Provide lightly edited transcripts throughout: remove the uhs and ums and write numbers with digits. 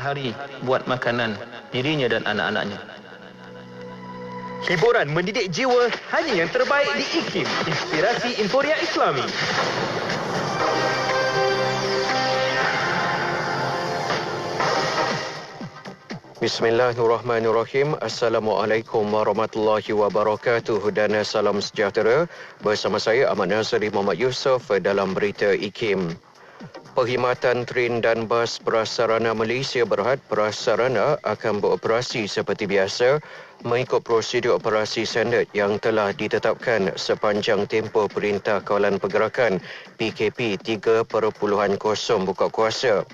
hari buat makanan dirinya dan anak-anaknya. Hiburan mendidik jiwa hanya yang terbaik di IKIM, Inspirasi Inforia Islami. Bismillahirrahmanirrahim. Assalamualaikum warahmatullahi wabarakatuh dan salam sejahtera. Bersama saya Ahmad Nazari Muhammad Yusof dalam berita IKIM. Perkhidmatan Tren dan Bas Prasarana Malaysia Berhad Prasarana akan beroperasi seperti biasa mengikut prosedur operasi standard yang telah ditetapkan sepanjang tempoh Perintah Kawalan Pergerakan PKP 3.0 buka kuasa.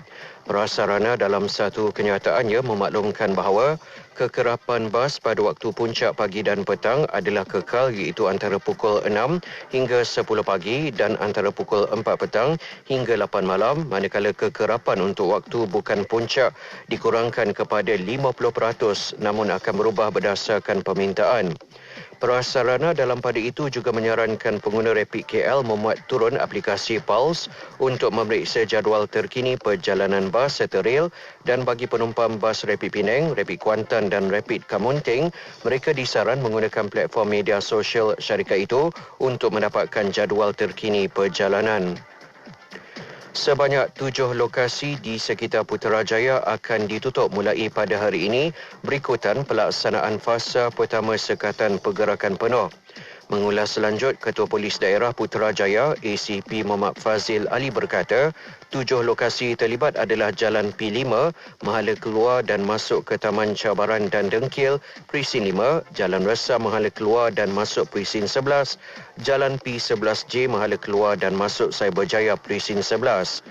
Prasarana dalam satu kenyataannya memaklumkan bahawa kekerapan bas pada waktu puncak pagi dan petang adalah kekal, iaitu antara pukul 6 hingga 10 pagi dan antara pukul 4 petang hingga 8 malam, manakala kekerapan untuk waktu bukan puncak dikurangkan kepada 50% namun akan berubah berdasarkan permintaan. Prasarana dalam pada itu juga menyarankan pengguna Rapid KL memuat turun aplikasi Pulse untuk memeriksa jadual terkini perjalanan bas serta rel, dan bagi penumpang bas Rapid Penang, Rapid Kuantan dan Rapid Kamunting, mereka disaran menggunakan platform media sosial syarikat itu untuk mendapatkan jadual terkini perjalanan. Sebanyak 7 lokasi di sekitar Putrajaya akan ditutup mulai pada hari ini berikutan pelaksanaan fasa pertama Sekatan Pergerakan Penuh. Mengulas selanjut, Ketua Polis Daerah Putrajaya ACP Muhammad Fazil Ali berkata, 7 lokasi terlibat adalah Jalan P5, Mahala Keluar dan Masuk ke Taman Cabaran dan Dengkil, Presin 5, Jalan Resa Mahala Keluar dan Masuk Presin 11, Jalan P11J Mahala Keluar dan Masuk Cyberjaya Presin 11.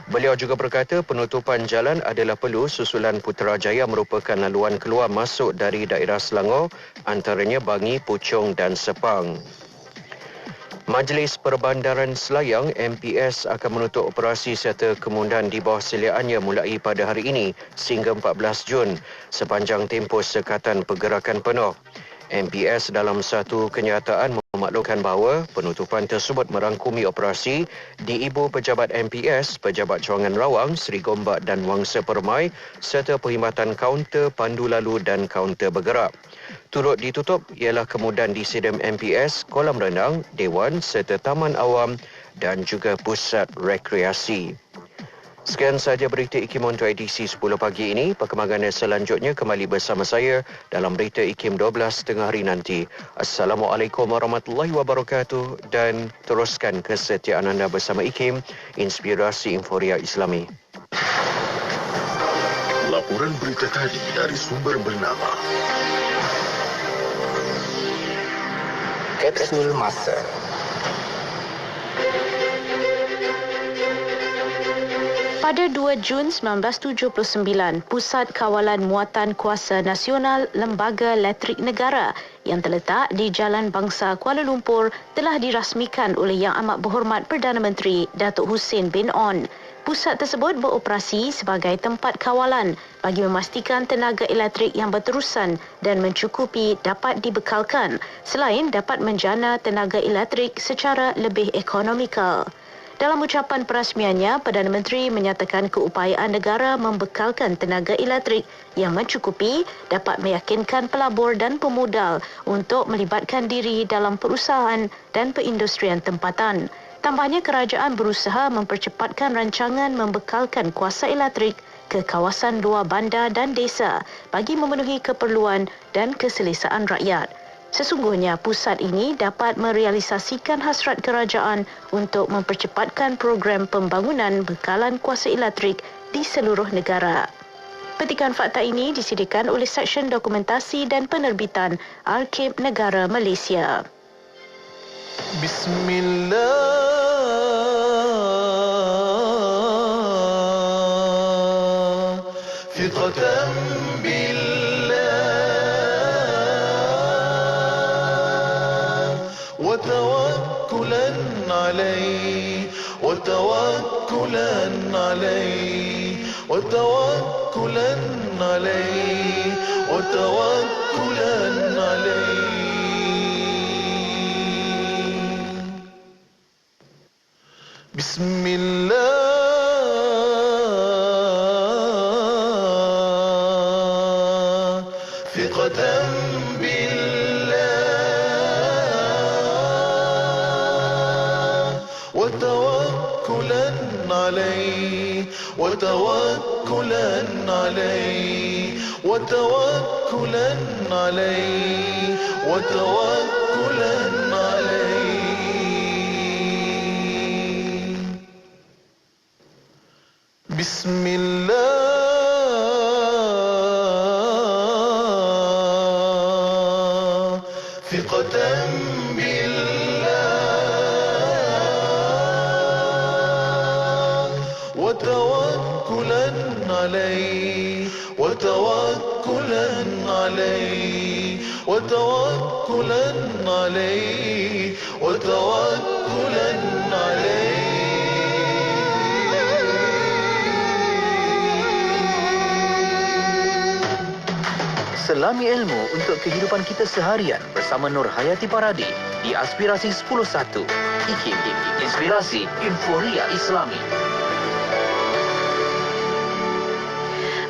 Beliau juga berkata penutupan jalan adalah perlu susulan Putrajaya merupakan laluan keluar masuk dari daerah Selangor, antaranya Bangi, Puchong dan Sepang. Majlis Perbandaran Selayang MPS akan menutup operasi serta kemudahan di bawah seliaannya mulai pada hari ini sehingga 14 Jun sepanjang tempoh Sekatan Pergerakan Penuh. MPS dalam satu kenyataan memaklumkan bahawa penutupan tersebut merangkumi operasi di Ibu Pejabat MPS, Pejabat Cawangan Rawang, Seri Gombak dan Wangsa Permai serta perkhidmatan kaunter pandu lalu dan kaunter bergerak. Turut ditutup ialah kemudahan di stadium MPS, kolam renang, dewan serta taman awam dan juga pusat rekreasi. Sekian sahaja berita IKIM untuk edisi 10 pagi ini. Perkembangan selanjutnya kembali bersama saya dalam berita IKIM 12 tengah hari nanti. Assalamualaikum warahmatullahi wabarakatuh dan teruskan kesetiaan anda bersama IKIM, Inspirasi Inforia Islami. Laporan berita tadi dari sumber bernama Kapsul Masa. Pada 2 Jun 1979, Pusat Kawalan Muatan Kuasa Nasional Lembaga Elektrik Negara yang terletak di Jalan Bangsa Kuala Lumpur telah dirasmikan oleh Yang Amat Berhormat Perdana Menteri Datuk Hussein bin On. Pusat tersebut beroperasi sebagai tempat kawalan bagi memastikan tenaga elektrik yang berterusan dan mencukupi dapat dibekalkan, selain dapat menjana tenaga elektrik secara lebih ekonomikal. Dalam ucapan perasmiannya, Perdana Menteri menyatakan keupayaan negara membekalkan tenaga elektrik yang mencukupi dapat meyakinkan pelabur dan pemodal untuk melibatkan diri dalam perusahaan dan perindustrian tempatan. Tambahnya, kerajaan berusaha mempercepatkan rancangan membekalkan kuasa elektrik ke kawasan luar bandar dan desa bagi memenuhi keperluan dan keselesaan rakyat. Sesungguhnya pusat ini dapat merealisasikan hasrat kerajaan untuk mempercepatkan program pembangunan bekalan kuasa elektrik di seluruh negara. Petikan fakta ini disediakan oleh Seksyen Dokumentasi dan Penerbitan Arkib Negara Malaysia. Bismillah. Fitratan وتوكلا عليه وتوكلا عليه وتوكلا عليه وتوكلا عليه بسم الله ثقة بالله وتوكلا عليه وتوكلا عليه وتوكلا عليه وتوكلا عليه بسم الله ثقة بالله وتوكلا عليه وتوكلا عليه وتوكلا عليه وتوكلا عليه Selami ilmu untuk kehidupan kita seharian bersama Nur Hayati Paradi di Aspirasi 10.1. IKIM, Inspirasi Inforia Islami.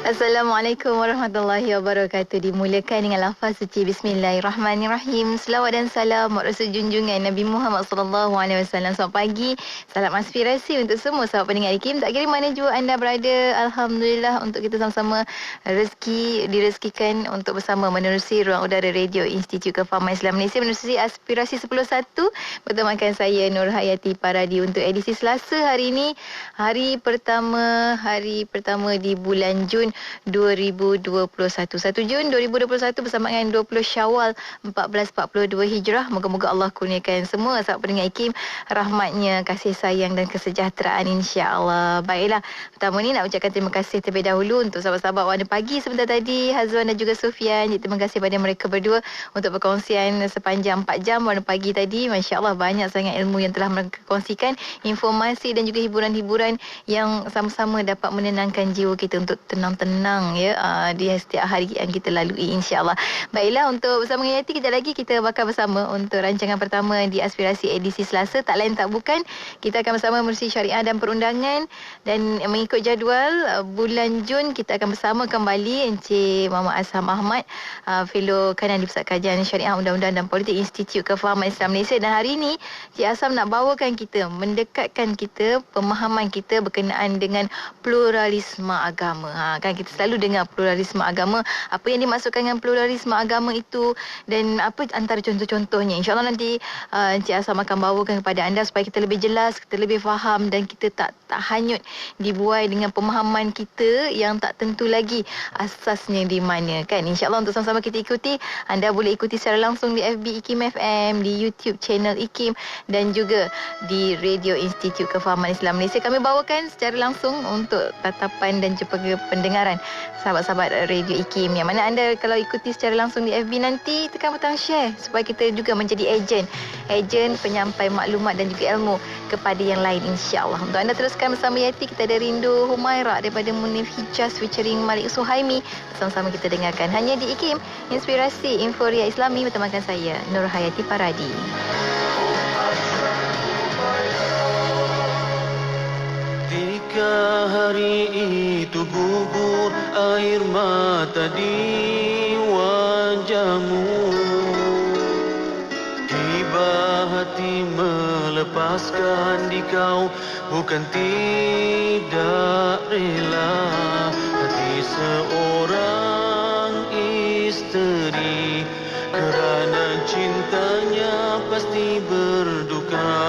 Assalamualaikum warahmatullahi wabarakatuh. Dimulakan dengan lafaz suci Bismillahirrahmanirrahim. Selawat dan salam Rasul junjungan Nabi Muhammad sallallahu alaihi wasallam. Selamat pagi. Salam aspirasi untuk semua sahabat pendengar IKIM. Tak kira mana jua anda berada, alhamdulillah untuk kita sama-sama direzekikan untuk bersama menerusi ruang udara Radio Institut Kefahaman Islam Malaysia menerusi Aspirasi 10.1 bertemakan saya Nur Hayati Paradi untuk edisi Selasa hari ini, hari pertama di bulan Jun 2021. 1 Jun 2021 bersama dengan 20 Syawal 1442 Hijrah. Moga-moga Allah kurniakan semua sahabat pendengar IKIM rahmatnya, kasih sayang dan kesejahteraan insya-Allah. Baiklah, pertama ni nak ucapkan terima kasih terlebih dahulu untuk sahabat-sahabat Warna Pagi sebentar tadi, Hazwan dan juga Sufian. Terima kasih pada mereka berdua untuk perkongsian sepanjang 4 jam Warna Pagi tadi. Masya-Allah, banyak sangat ilmu yang telah mereka kongsikan, informasi dan juga hiburan-hiburan yang sama-sama dapat menenangkan jiwa kita untuk tenang ya di setiap hari yang kita lalui insya-Allah. Baiklah, untuk bersama dengan Yati kejap lagi kita bakal bersama untuk rancangan pertama di Aspirasi edisi Selasa. Tak lain tak bukan, kita akan bersama menerusi syariah dan perundangan, dan mengikut jadual bulan Jun kita akan bersama kembali Encik Muhammad Asham Ahmad, fellow kanan di Pusat Kajian Syariah, Undang-Undang dan Politik Institut Kefahaman Islam Malaysia. Dan hari ini Encik Asham nak bawakan kita, mendekatkan kita pemahaman kita berkenaan dengan pluralisme agama. Kan kita selalu dengar pluralisme agama, apa yang dimaksudkan dengan pluralisme agama itu dan apa antara contoh-contohnya. InsyaAllah nanti Encik Asham akan bawakan kepada anda supaya kita lebih jelas, kita lebih faham dan kita tak hanyut dibuai dengan pemahaman kita yang tak tentu lagi asasnya di mana, kan. InsyaAllah untuk sama-sama kita ikuti. Anda boleh ikuti secara langsung di FB IKIM FM, di YouTube channel IKIM dan juga di Radio Institut Kefahaman Islam Malaysia. Kami bawakan secara langsung untuk tatapan dan juga pendengaran sahabat-sahabat Radio IKIM, yang mana anda kalau ikuti secara langsung di FB nanti tekan butang share supaya kita juga menjadi ejen penyampai maklumat dan juga ilmu kepada yang lain insya-Allah. Untuk anda teruskan bersama Yati, kita ada Rindu Humaira daripada Munif Hijaz featuring Malik Suhaimi. Sama-sama kita dengarkan hanya di IKIM, Inspirasi Inforia Islami, bertemakan saya Nur Hayati Paradi. Ketika hari itu gugur air mata di wajahmu, tiba hati melepaskan di kau, bukan tidak rela. Hati seorang isteri kerana cintanya pasti berduka.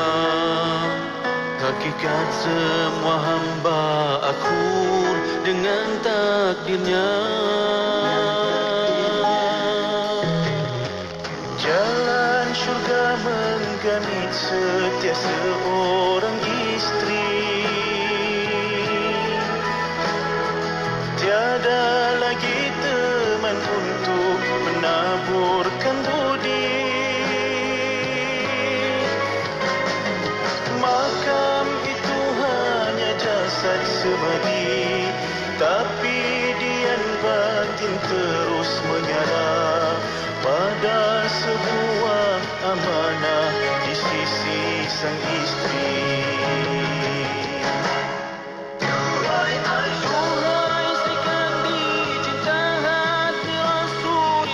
Hakikat semua hamba akur dengan takdirnya. Jalan syurga mengganit setiap seorang isteri. Tiada lagi teman untuk menaburkan budi. Makam itu hanya jasad semadi, tapi dian batin terus menyala pada sebuah amanah di sisi sang isteri. Wahai istri kandil cinta hati Rasul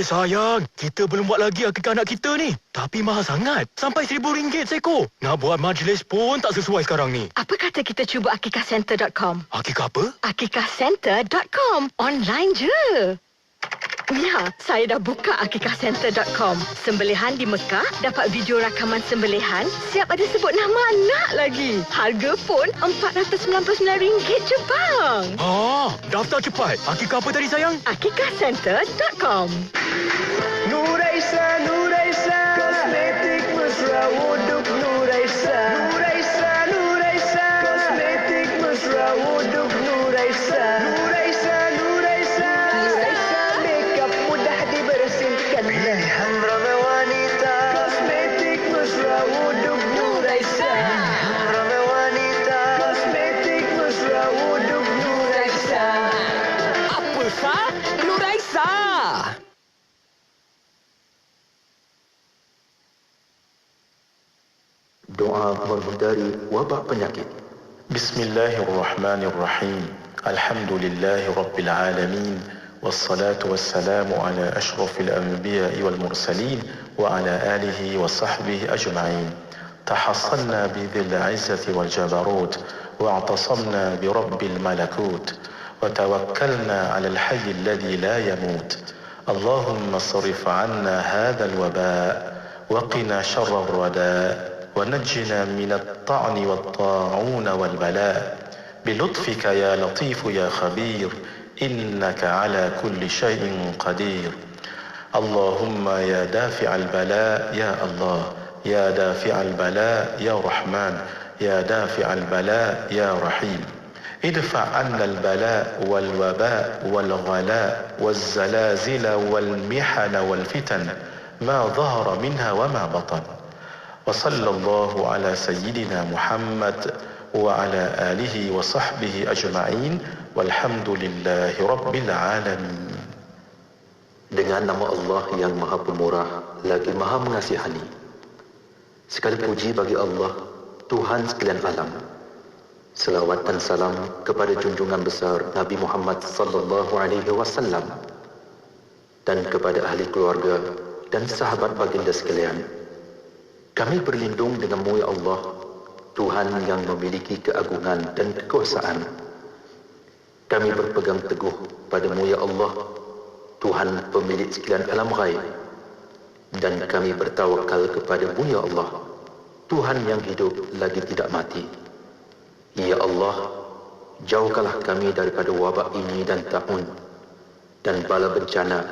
sayang, kita belum buat lagi akikah anak kita ni. Tapi mahal sangat. Sampai RM1,000 seekor. Nak buat majlis pun tak sesuai sekarang ni. Apa kata kita cuba akikahcenter.com? Akikah apa? Akikahcenter.com. Online je. Ya, saya dah buka akikahcenter.com. Sembelihan di Mekah, dapat video rakaman sembelihan, siap ada sebut nama anak lagi. Harga pun RM499 je bang. Daftar cepat. Akikah apa tadi sayang? Akikahcenter.com. Nuraisa, Nuraisa, kosmetik mesra wuduk Nuraisa. Nuraisa, Nuraisa, kosmetik mesra wuduk Nuraisa. Nuraisa, Nuraisa, Nuraisa, makeup mudah dibersihkan. Pilihan ramai wanita, kosmetik mesra wuduk Nuraisa. Pilihan ramai wanita, kosmetik mesra wuduk Nuraisa. Apa sah? Nuraisa. Doa menghindari wabak penyakit. Bismillahirrahmanirrahim. Alhamdulillahi Rabbil Alamin. Wassalatu wassalamu ala ashrafil anbiya'i wal mursalin wa ala alihi wa sahbihi ajma'in. Tahassalna bidhil izzati wal jabarut wa i'tasamna bi rabbil malakut wa tawakkalna ala al-hayy alladhi la yamut. Allahumma sarif 'anna hadha al-waba' wa qina sharra ar-rada' ونجنا من الطعن والطاعون والبلاء بلطفك يا لطيف يا خبير إنك على كل شيء قدير. اللهم يا دافع البلاء يا الله، يا دافع البلاء يا رحمن، يا دافع البلاء يا رحيم. ادفع عنا البلاء والوباء والغلاء والزلازل والمحن والفتن ما ظهر منها وما بطن. وصلى الله على سيدنا محمد وعلى آله وصحبه أجمعين والحمد لله رب العالمين. Dengan nama Allah yang Maha Pemurah lagi Maha Mengasihani. Segala puji bagi Allah, Tuhan sekalian alam. Selawat dan salam kepada junjungan besar Nabi Muhammad sallallahu alaihi wasallam dan kepada ahli keluarga dan sahabat baginda sekalian. Kami berlindung dengan mulia Allah, Tuhan yang memiliki keagungan dan kekuasaan. Kami berpegang teguh pada mulia Allah, Tuhan pemilik sekalian alam ghaib. Dan kami bertawakal kepada mulia Allah, Tuhan yang hidup lagi tidak mati. Ya Allah, jauhkanlah kami daripada wabak ini dan ta'un dan bala bencana.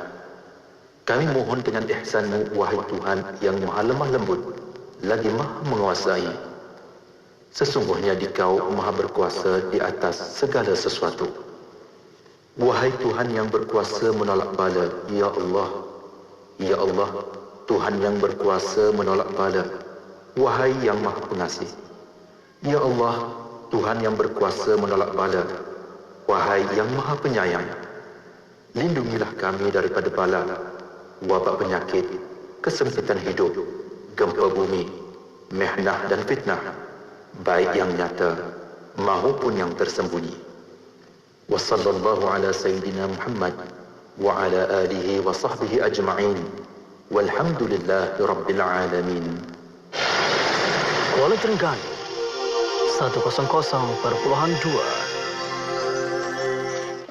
Kami mohon dengan ihsan-Mu, wahai Tuhan yang maha lemah lembut, lagi maha menguasai. Sesungguhnya Dikau maha berkuasa di atas segala sesuatu. Wahai Tuhan yang berkuasa menolak bala, Ya Allah, Ya Allah, Tuhan yang berkuasa menolak bala, wahai yang maha pengasih. Ya Allah, Tuhan yang berkuasa menolak bala, wahai yang maha penyayang. Lindungilah kami daripada bala, wabak penyakit, kesempitan hidup, gempa bumi, mihnah dan fitnah, baik yang nyata maupun yang tersembunyi. Wa sallallahu ala sayyidina Muhammad wa ala alihi wa sahbihi ajma'in. Walhamdulillahi rabbil alamin. Kuala Terengganu 100.2.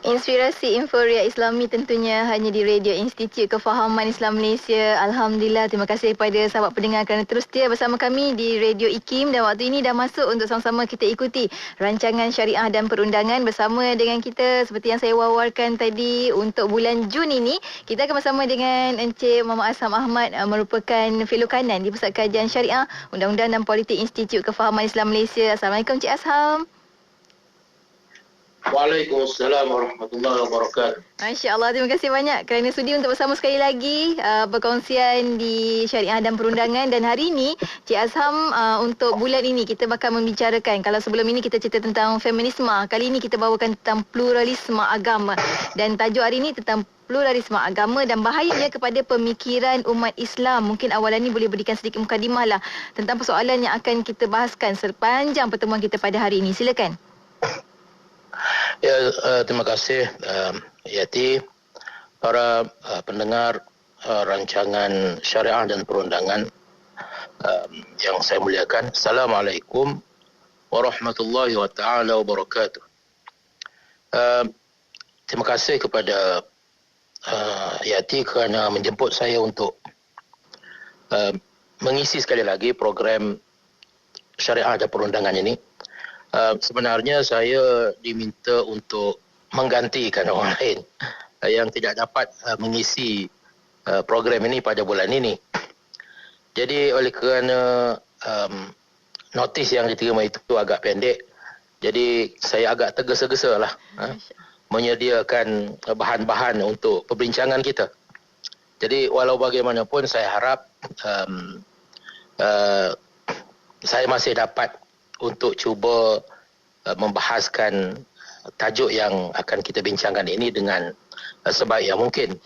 Inspirasi Inforia Islami tentunya hanya di Radio Institut Kefahaman Islam Malaysia. Alhamdulillah, terima kasih kepada sahabat pendengar kerana terus setia bersama kami di Radio IKIM. Dan waktu ini dah masuk untuk sama-sama kita ikuti rancangan syariah dan perundangan bersama dengan kita. Seperti yang saya wawarkan tadi, untuk bulan Jun ini kita akan bersama dengan Encik Muhammad Asham Ahmad, merupakan fellow kanan di Pusat Kajian Syariah, Undang-Undang dan Politik Institut Kefahaman Islam Malaysia. Assalamualaikum Encik Asham. Waalaikumsalam warahmatullahi wabarakatuh. Masya Allah, terima kasih banyak kerana sudi untuk bersama sekali lagi perkongsian di syariah dan perundangan. Dan hari ini Cik Asham, untuk bulan ini kita bakal membicarakan, kalau sebelum ini kita cerita tentang feminisme, kali ini kita bawakan tentang pluralisme agama. Dan tajuk hari ini tentang pluralisme agama dan bahayanya kepada pemikiran umat Islam. Mungkin awalan ini boleh berikan sedikit mukadimah lah tentang persoalan yang akan kita bahaskan sepanjang pertemuan kita pada hari ini. Silakan. Ya, terima kasih Yati, para pendengar rancangan syariah dan perundangan yang saya muliakan. Assalamualaikum warahmatullahi wabarakatuh. Terima kasih kepada Yati kerana menjemput saya untuk mengisi sekali lagi program syariah dan perundangan ini. Sebenarnya saya diminta untuk menggantikan orang lain yang tidak dapat mengisi program ini pada bulan ini. Jadi oleh kerana notis yang diterima itu agak pendek, jadi saya agak tergesa-gesa lah menyediakan bahan-bahan untuk perbincangan kita. Jadi walau bagaimanapun saya harap saya masih dapat untuk cuba membahaskan tajuk yang akan kita bincangkan ini dengan sebaik yang mungkin.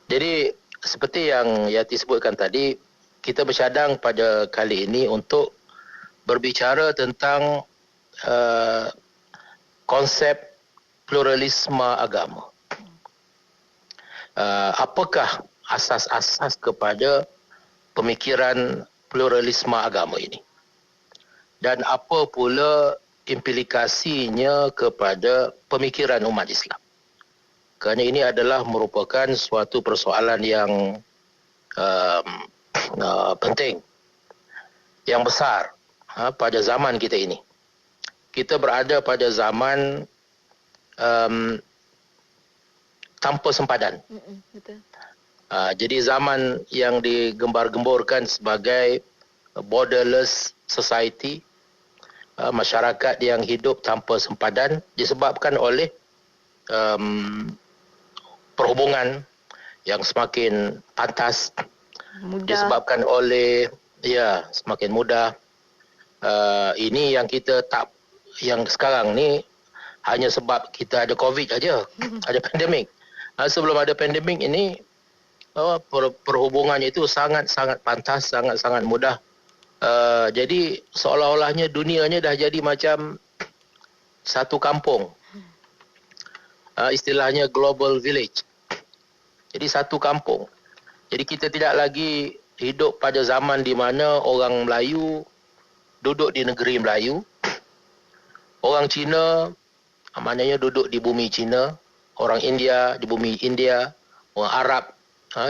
Jadi seperti yang Yati sebutkan tadi, kita bercadang pada kali ini untuk berbicara tentang konsep pluralisme agama. Apakah asas-asas kepada pemikiran pluralisme agama ini? Dan apa pula implikasinya kepada pemikiran umat Islam? Kerana ini adalah merupakan suatu persoalan yang penting, yang besar pada zaman kita ini. Kita berada pada zaman tanpa sempadan. Betul. Jadi zaman yang digembar-gemborkan sebagai borderless society, masyarakat yang hidup tanpa sempadan disebabkan oleh perhubungan yang semakin pantas, mudah. Disebabkan oleh semakin mudah. Ini yang kita tak, yang sekarang ni hanya sebab kita ada COVID aja, ada pandemik. Sebelum ada pandemik ini perhubungan itu sangat-sangat pantas, sangat-sangat mudah. Jadi seolah-olahnya dunianya dah jadi macam satu kampung. Istilahnya global village. Jadi satu kampung. Jadi kita tidak lagi hidup pada zaman di mana orang Melayu duduk di negeri Melayu. Orang Cina maknanya duduk di bumi Cina. Orang India di bumi India. Orang Arab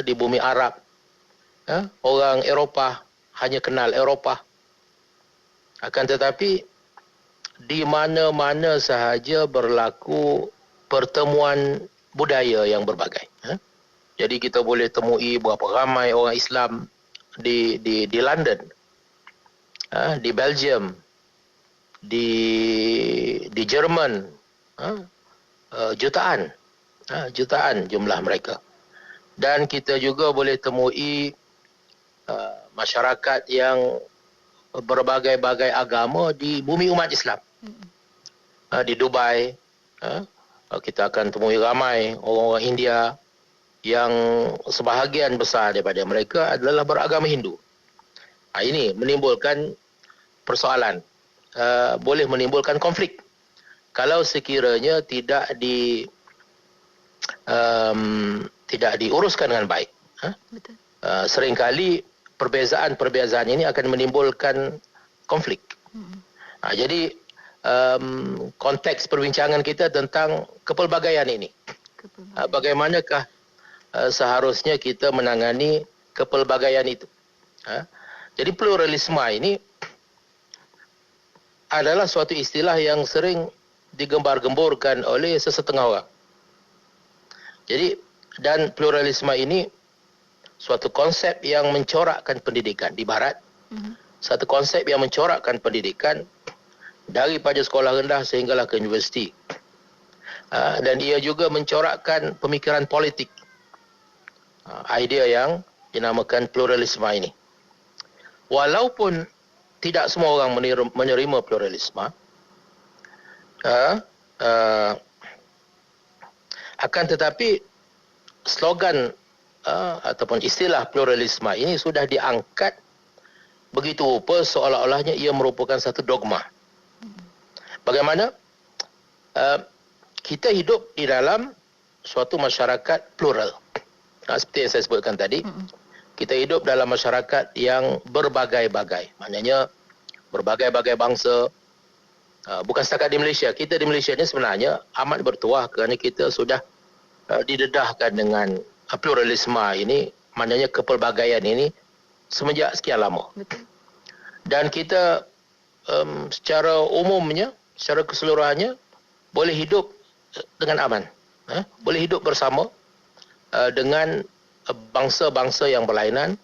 di bumi Arab. Orang Eropah hanya kenal Eropah. Akan tetapi di mana-mana sahaja berlaku pertemuan budaya yang berbagai. Jadi kita boleh temui berapa ramai orang Islam di London, di Belgium, di Jerman, jutaan jumlah mereka. Dan kita juga boleh temui masyarakat yang berbagai-bagai agama di bumi umat Islam. Di Dubai, kita akan temui ramai orang-orang India yang sebahagian besar daripada mereka adalah beragama Hindu. Ini menimbulkan persoalan, boleh menimbulkan konflik kalau sekiranya tidak diuruskan dengan baik. Betul. Seringkali perbezaan-perbezaan ini akan menimbulkan konflik. Jadi konteks perbincangan kita tentang kepelbagaian ini. Bagaimanakah seharusnya kita menangani kepelbagaian itu? Jadi pluralisme ini adalah suatu istilah yang sering digembar-gemborkan oleh sesetengah orang. Jadi, dan pluralisme ini suatu konsep yang mencorakkan pendidikan di Barat. Satu konsep yang mencorakkan pendidikan daripada sekolah rendah sehinggalah ke universiti. Dan ia juga mencorakkan pemikiran politik. Idea yang dinamakan pluralisme ini. Walaupun tidak semua orang menerima pluralisme, akan tetapi slogan ataupun istilah pluralisme ini sudah diangkat begitu rupa seolah-olahnya ia merupakan satu dogma. Bagaimana? Kita hidup di dalam suatu masyarakat plural. seperti yang saya sebutkan tadi, kita hidup dalam masyarakat yang berbagai-bagai. Maknanya berbagai-bagai bangsa. Bukan setakat di Malaysia. Kita di Malaysia ni sebenarnya amat bertuah kerana kita sudah didedahkan dengan pluralisme ini, maknanya kepelbagaian ini semenjak sekian lama. Betul. Dan kita secara umumnya, secara keseluruhannya boleh hidup dengan aman. Boleh hidup bersama dengan bangsa-bangsa yang berlainan,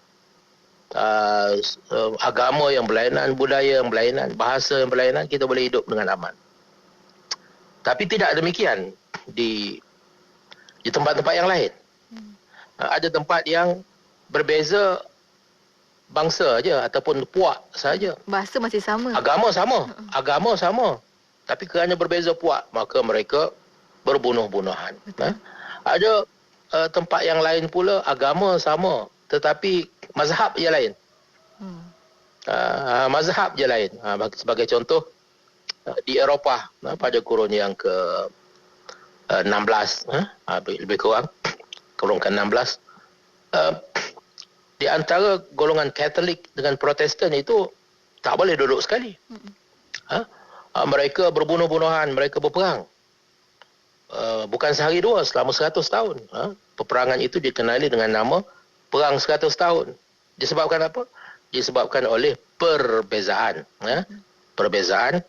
agama yang berlainan, budaya yang berlainan, bahasa yang berlainan, kita boleh hidup dengan aman. Tapi tidak demikian di tempat-tempat yang lain. Ada tempat yang berbeza bangsa saja ataupun puak saja. Bahasa masih sama. Agama sama. Tapi kerana berbeza puak, maka mereka berbunuh-bunuhan. Ada tempat yang lain pula, agama sama, tetapi mazhab je lain. Mazhab je lain. Sebagai contoh, di Eropah pada kurun yang ke-16, lebih kurang, kurun ke-16, di antara golongan Katolik dengan Protestan itu tak boleh duduk sekali. Mereka berbunuh-bunuhan, mereka berperang. Bukan sehari dua, selama 100 tahun. Peperangan itu dikenali dengan nama Perang 100 tahun. Disebabkan apa? Disebabkan oleh perbezaan. Perbezaan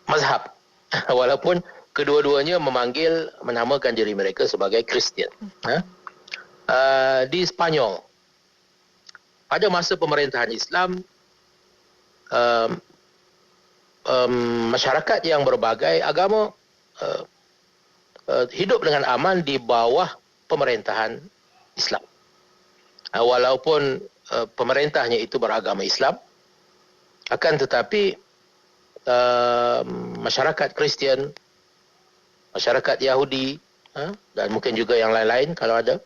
mazhab. Walaupun kedua-duanya menamakan diri mereka sebagai Kristian. Di Spanyol, pada masa pemerintahan Islam, masyarakat yang berbagai agama hidup dengan aman di bawah pemerintahan Islam. Walaupun pemerintahnya itu beragama Islam, akan tetapi masyarakat Kristian, masyarakat Yahudi, dan mungkin juga yang lain-lain kalau ada,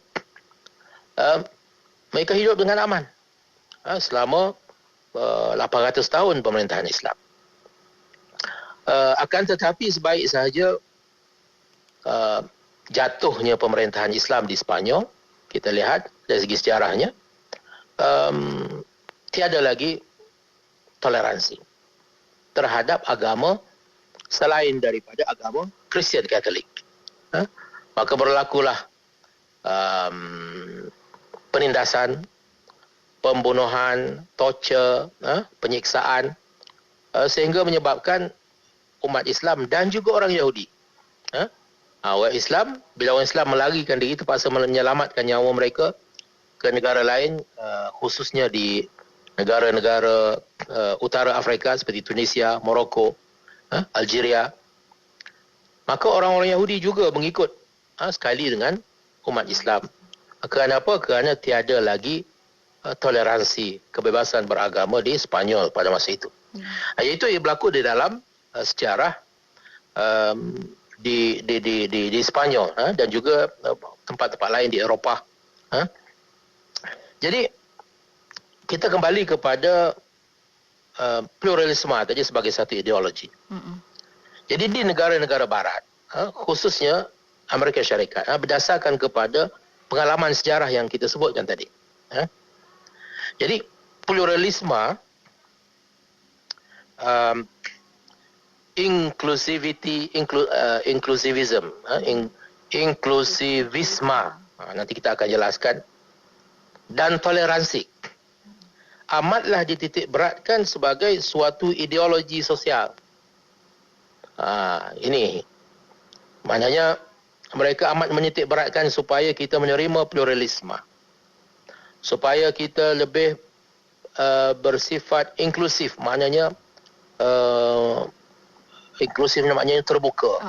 mereka hidup dengan aman selama 800 tahun pemerintahan Islam. Akan tetapi sebaik sahaja jatuhnya pemerintahan Islam di Spanyol, kita lihat dari segi sejarahnya, tiada lagi toleransi terhadap agama selain daripada agama Kristian Katolik. Maka berlakulah penindasan, pembunuhan, torture, penyiksaan, sehingga menyebabkan umat Islam dan juga orang Yahudi, orang Islam, bila orang Islam melarikan diri, terpaksa menyelamatkan nyawa mereka ke negara lain, khususnya di negara-negara utara Afrika seperti Tunisia, Morocco, Algeria. Maka orang-orang Yahudi juga mengikut sekali dengan umat Islam. Kerana apa? Kerana tiada lagi toleransi kebebasan beragama di Spanyol pada masa itu. Iaitu yang berlaku di dalam sejarah di Spanyol dan juga tempat-tempat lain di Eropah. Jadi kita kembali kepada pluralisme tadi sebagai satu ideologi. Jadi di negara-negara barat, khususnya Amerika Syarikat, berdasarkan kepada pengalaman sejarah yang kita sebutkan tadi. Jadi pluralisme, inklusivisme, nanti kita akan jelaskan, dan toleransi amatlah dititik beratkan sebagai suatu ideologi sosial. Ini maknanya mereka amat menitik beratkan supaya kita menerima pluralisme, supaya kita lebih bersifat inklusif. Maknanya inklusif maknanya terbuka.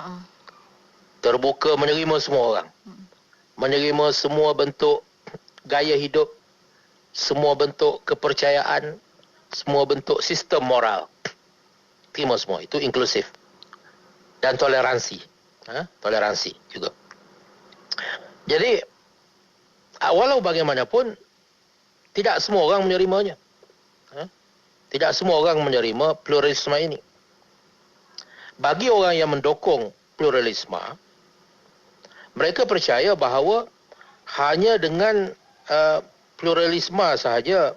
Terbuka menerima semua orang. Menerima semua bentuk gaya hidup, semua bentuk kepercayaan, semua bentuk sistem moral. Terima semua. Itu inklusif. Dan toleransi. Toleransi juga. Jadi, walau bagaimanapun, tidak semua orang menerimanya. Tidak semua orang menerima pluralisme ini. Bagi orang yang mendukung pluralisme, mereka percaya bahawa hanya dengan pluralisme sahaja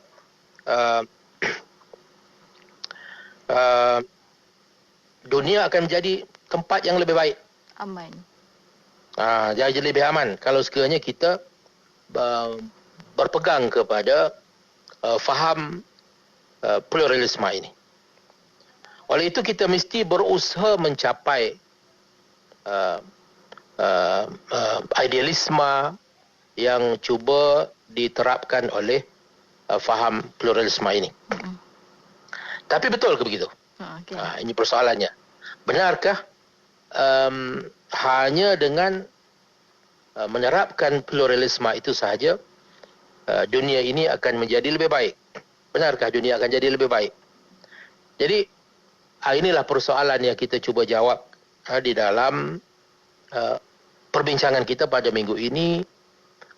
dunia akan menjadi tempat yang lebih baik. Aman. Jadi lebih aman kalau sekiranya kita berpegang kepada faham pluralisme ini. Oleh itu kita mesti berusaha mencapai idealisme yang cuba diterapkan oleh faham pluralisme ini. Tapi betul ke begitu? Ini persoalannya. Benarkah hanya dengan menerapkan pluralisme itu sahaja dunia ini akan menjadi lebih baik? Benarkah dunia akan jadi lebih baik? Jadi inilah persoalan yang kita cuba jawab di dalam perbincangan kita pada minggu ini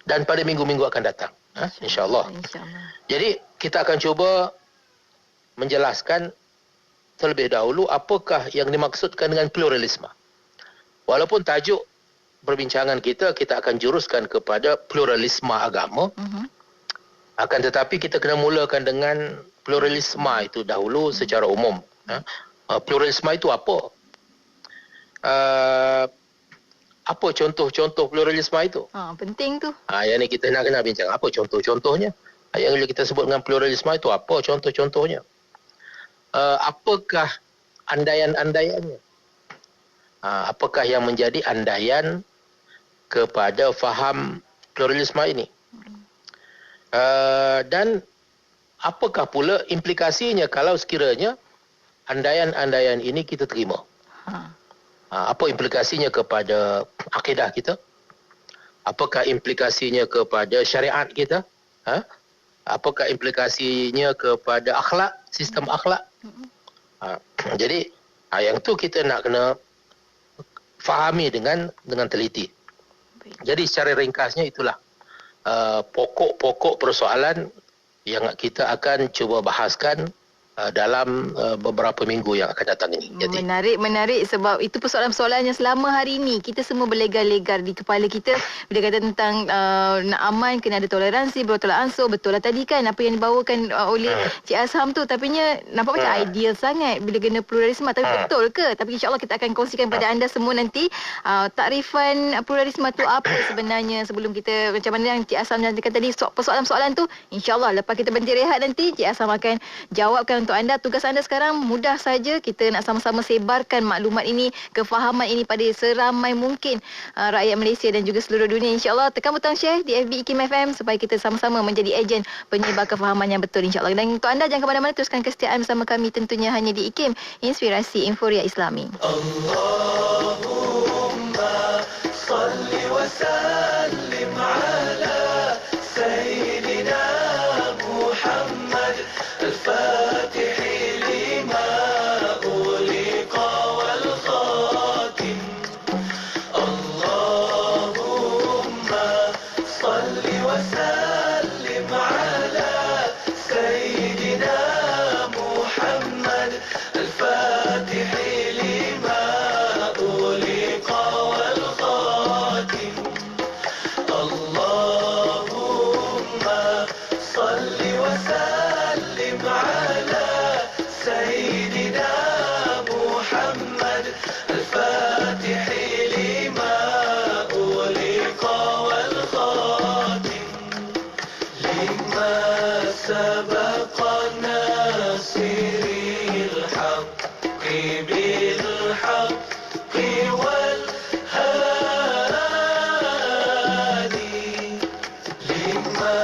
dan pada minggu-minggu akan datang, insya-Allah. Jadi kita akan cuba menjelaskan terlebih dahulu apakah yang dimaksudkan dengan pluralisme. Walaupun tajuk perbincangan kita akan juruskan kepada pluralisme agama, akan tetapi kita kena mulakan dengan pluralisme itu dahulu secara umum. Pluralisme itu apa? Apa contoh-contoh pluralisme itu? Penting tu. Yang ni kita nak kena bincang. Apa contoh-contohnya? Yang kita sebut dengan pluralisme itu apa contoh-contohnya? Apakah andaian-andaiannya? Apakah yang menjadi andaian kepada faham pluralisme ini? Dan apakah pula implikasinya kalau sekiranya andaian-andaian ini kita terima? Apa implikasinya kepada akidah kita? Apakah implikasinya kepada syariat kita? Apakah implikasinya kepada akhlak, sistem akhlak? Jadi yang tu kita nak kena fahami dengan teliti. Jadi secara ringkasnya itulah pokok-pokok persoalan yang kita akan cuba bahaskan dalam beberapa minggu yang akan datang ini. Jadi, menarik sebab itu persoalan-persoalan yang selama hari ini kita semua berlegar-legar di kepala kita bila kata tentang nak aman kena ada toleransi, bertolak ansur. Betul lah tadi kan apa yang dibawakan oleh Cik Azham tu, tapinya nampak macam ideal sangat bila kena pluralisme. Tapi betul ke? Tapi insya-Allah kita akan kongsikan pada anda semua nanti takrifan pluralisme tu apa sebenarnya sebelum kita macam mana yang Cik Azham janjikan tadi persoalan-persoalan tu. Insya-Allah lepas kita berhenti rehat nanti Cik Azham akan jawabkan untuk anda. Tugas anda sekarang mudah saja, kita nak sama-sama sebarkan maklumat ini, kefahaman ini pada seramai mungkin rakyat Malaysia dan juga seluruh dunia. InsyaAllah tekan butang share di FB IKIM FM supaya kita sama-sama menjadi ejen penyebar kefahaman yang betul insyaAllah. Dan untuk anda jangan ke mana-mana, teruskan kesetiaan bersama kami tentunya hanya di IKIM, Inspirasi Inforia Islami. Allahumma salli wa sallim ala Sayyidina Muhammad al-Fatih lima uliqa wal khatim. Allahumma salli wa sallim ala Sayyidina Muhammad al-Fatih lima uliqa wal khatim. Allahumma salli wa sallim ala Sayyidina Muhammad al-Fatih lima uliqa wal khatim. Lima sabaqa nasiril haqqi bil haqqi wal hadi. Lima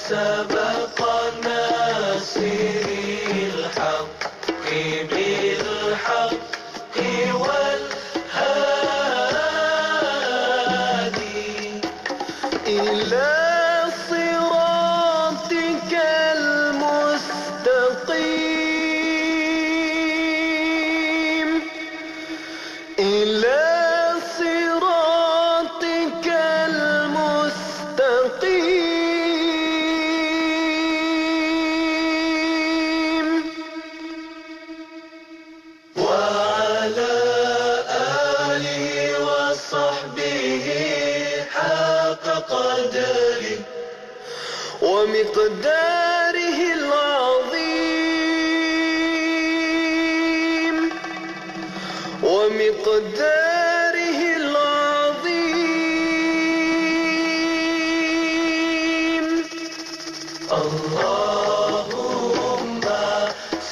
sabaqa nasiril haqqi bil haqqi wal hadi ila siratikal mustaqim, ila siratikal mustaqim wa ala alihi wa sahbihi قدره ومقداره العظيم ومقداره العظيم اللهم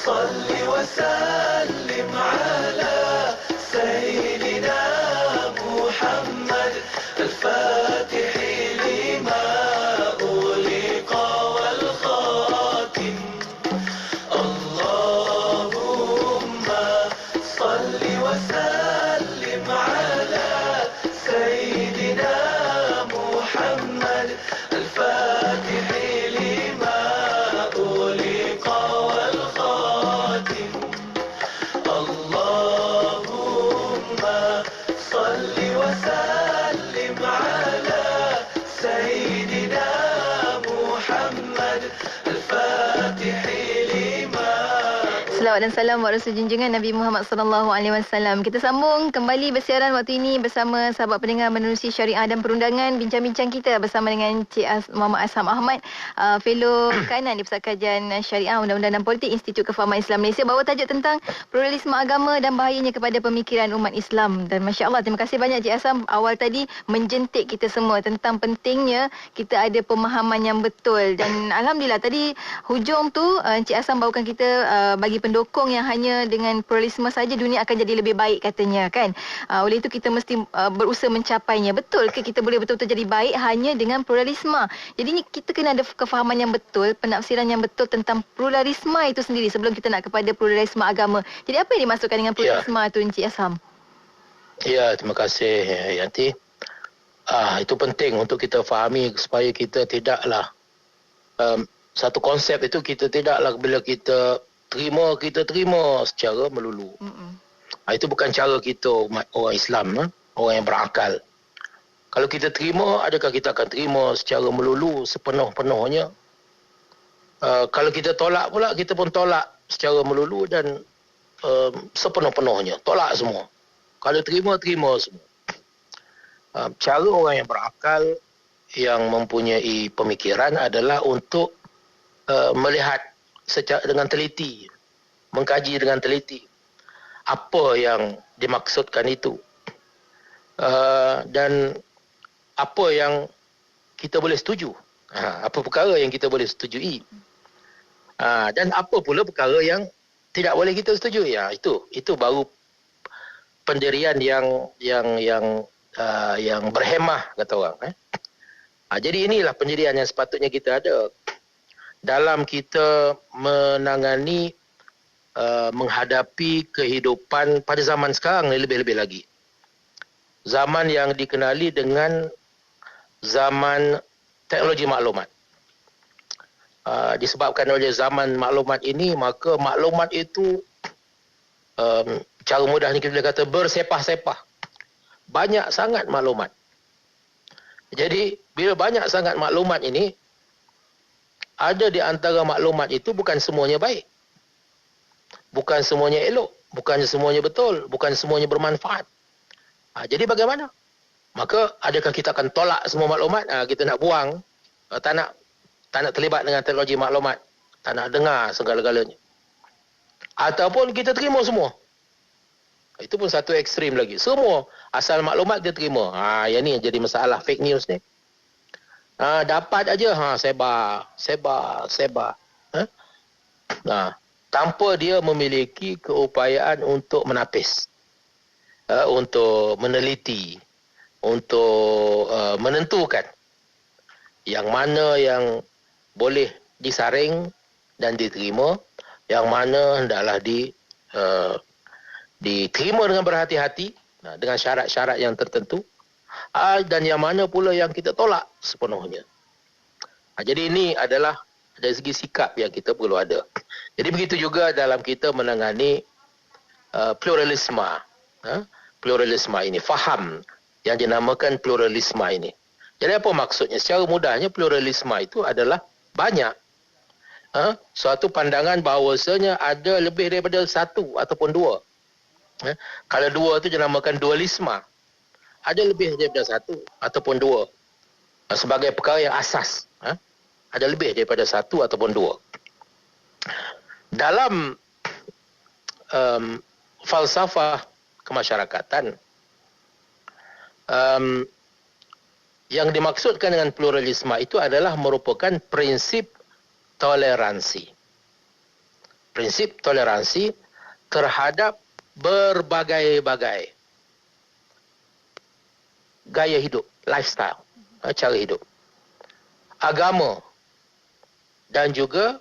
صل وسلم على سيدنا محمد الفاتح لما أغلق والخاتم اللهم صل وسلم على سيدنا محمد الفاتح لما أغلق والخاتم اللهم صل وسلم على سيدنا محمد الفاتح لما. Selawat dan salam buat Rasul junjungan Nabi Muhammad sallallahu alaihi wasallam. Kita sambung kembali bersiaran waktu ini bersama sahabat pendengar menerusi syariah dan perundangan. Bincang-bincang kita bersama dengan Cik Muhammad Asham Ahmad, fellow kanan di Pusat Kajian Syariah Undang-Undang dan Politik Institut Kefahaman Islam Malaysia, bawa tajuk tentang pluralisme agama dan bahayanya kepada pemikiran umat Islam. Dan masya-Allah, terima kasih banyak Cik Asham awal tadi menjentik kita semua tentang pentingnya kita ada pemahaman yang betul. Dan alhamdulillah tadi hujung tu Cik Asham bawakan kita bagi pendokong yang hanya dengan pluralisme saja dunia akan jadi lebih baik katanya kan. Oleh itu kita mesti berusaha mencapainya. Betul ke kita boleh betul-betul jadi baik hanya dengan pluralisme? Jadi kita kena ada kefahaman yang betul, penafsiran yang betul tentang pluralisme itu sendiri sebelum kita nak kepada pluralisme agama. Jadi apa yang dimaksudkan dengan pluralisme tu Encik Asham? Ya, terima kasih Yanti. Itu penting untuk kita fahami supaya kita tidaklah satu konsep itu kita tidaklah bila kita terima secara melulu. Itu bukan cara kita orang Islam, orang yang berakal. Kalau kita terima, adakah kita akan terima secara melulu sepenuh-penuhnya? Kalau kita tolak pula, kita pun tolak secara melulu dan sepenuh-penuhnya. Tolak semua. Kalau terima semua. Cara orang yang berakal, yang mempunyai pemikiran adalah untuk melihat dengan teliti, mengkaji dengan teliti apa yang dimaksudkan itu, dan apa yang kita boleh setuju, apa perkara yang kita boleh setujui, dan apa pula perkara yang tidak boleh kita setujui. Itu baru pendirian yang berhemah kata orang. Jadi inilah pendirian yang sepatutnya kita ada dalam kita menangani menghadapi kehidupan pada zaman sekarang ni, lebih-lebih lagi. Zaman yang dikenali dengan zaman teknologi maklumat. Disebabkan oleh zaman maklumat ini, maka maklumat itu cara mudahnya kita boleh kata bersepah-sepah. Banyak sangat maklumat. Jadi bila banyak sangat maklumat ini, ada di antara maklumat itu bukan semuanya baik. Bukan semuanya elok. Bukan semuanya betul. Bukan semuanya bermanfaat. Jadi bagaimana? Maka adakah kita akan tolak semua maklumat? Kita nak buang. Tak nak terlibat dengan teknologi maklumat. Tak nak dengar segala-galanya. Ataupun kita terima semua. Itu pun satu ekstrim lagi. Semua asal maklumat kita terima. Yang ni jadi masalah fake news ni. Dapat aja sebar. Tanpa dia memiliki keupayaan untuk menapis, untuk meneliti, untuk menentukan yang mana yang boleh disaring dan diterima, yang mana hendaklah diterima dengan berhati-hati dengan syarat-syarat yang tertentu, dan yang mana pula yang kita tolak sepenuhnya. Jadi ini adalah dari segi sikap yang kita perlu ada. Jadi begitu juga dalam kita menangani pluralisme. Pluralisme ini, faham yang dinamakan pluralisme ini. Jadi apa maksudnya? Secara mudahnya pluralisme itu adalah banyak. Suatu pandangan bahawasanya ada lebih daripada satu ataupun dua. Kalau dua itu dinamakan dualisme. Ada lebih daripada satu ataupun dua. sebagai perkara yang asas. Ada lebih daripada satu ataupun dua. Dalam falsafah kemasyarakatan, yang dimaksudkan dengan pluralisme itu adalah merupakan prinsip toleransi. Prinsip toleransi terhadap berbagai-bagai gaya hidup, lifestyle, cara hidup, agama dan juga